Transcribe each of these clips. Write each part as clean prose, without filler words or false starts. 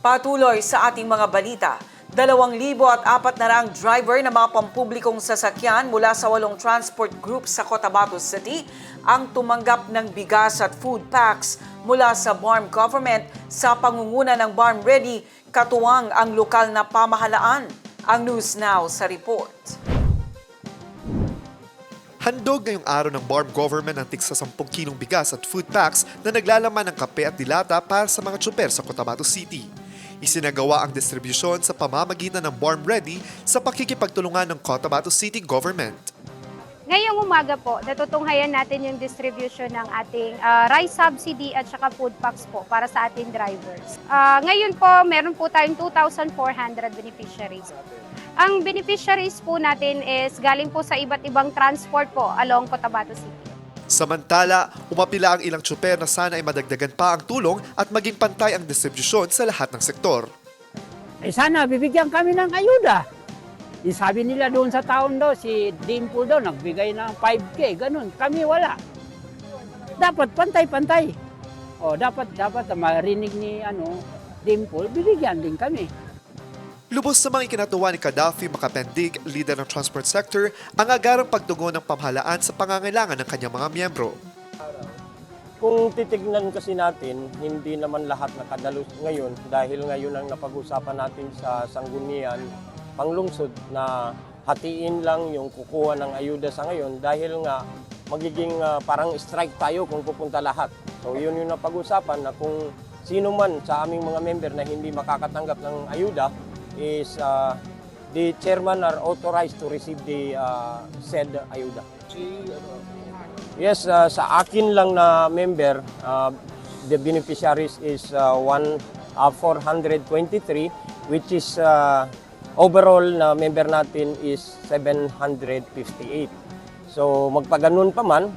Patuloy sa ating mga balita, 2,004 driver na mga pampublikong sasakyan mula sa 8 transport group sa Cotabato City ang tumanggap ng bigas at food packs mula sa BARM government sa pangunguna ng BARM Ready, katuwang ang lokal na pamahalaan. Ang News Now sa report. Handog ngayong araw ng BARM government ang tigsa 10 kilong bigas at food packs na naglalaman ng kape at dilata para sa mga tsuper sa Cotabato City. Isinagawa ang distribusyon sa pamamagitan ng BARM Ready sa pakikipagtulungan ng Cotabato City Government. Ngayong umaga po, natutunghayan natin yung distribution ng ating rice subsidy at saka food packs po para sa ating drivers. Ngayon po, meron po tayong 2,400 beneficiaries. Ang beneficiaries po natin is galing po sa iba't ibang transport po along Cotabato City. Samantala, umapila ang ilang tsuper na sana ay madagdagan pa ang tulong at maging pantay ang distribusyon sa lahat ng sektor. Sana bibigyan kami ng ayuda. Sabi nila doon sa taon daw, si Dimple daw nagbigay ng 5K, ganun. Kami wala. Dapat pantay-pantay. Dapat marinig ni Dimple, bibigyan din kami. Lubos sa mga ikinatuwa ni Gaddafi Makapendig, leader ng transport sector, ang agarang pagtugon ng pamahalaan sa pangangailangan ng kanyang mga miyembro. Kung titignan kasi natin, hindi naman lahat nakadalos ngayon dahil ngayon ang napag-usapan natin sa sanggunian, panglungsod na hatiin lang yung kukuha ng ayuda sa ngayon dahil nga magiging parang strike tayo kung pupunta lahat. So yun yung napag-usapan na kung sino man sa aming mga member na hindi makakatanggap ng ayuda, is the chairman are authorized to receive the said ayuda. Yes, sa akin lang na member, the beneficiaries is 423, which is overall na member natin is 758. So magpaganon pa man,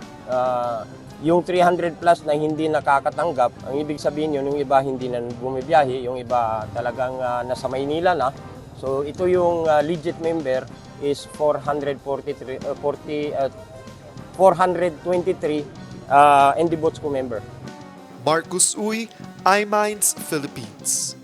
yung 300 plus na hindi nakakatanggap, ang ibig sabihin yun, yung iba hindi na bumibiyahe, yung iba talagang nasa Maynila na. So ito yung legit member is 423 and the Botsco member. Marcus Uy, iMinds Philippines.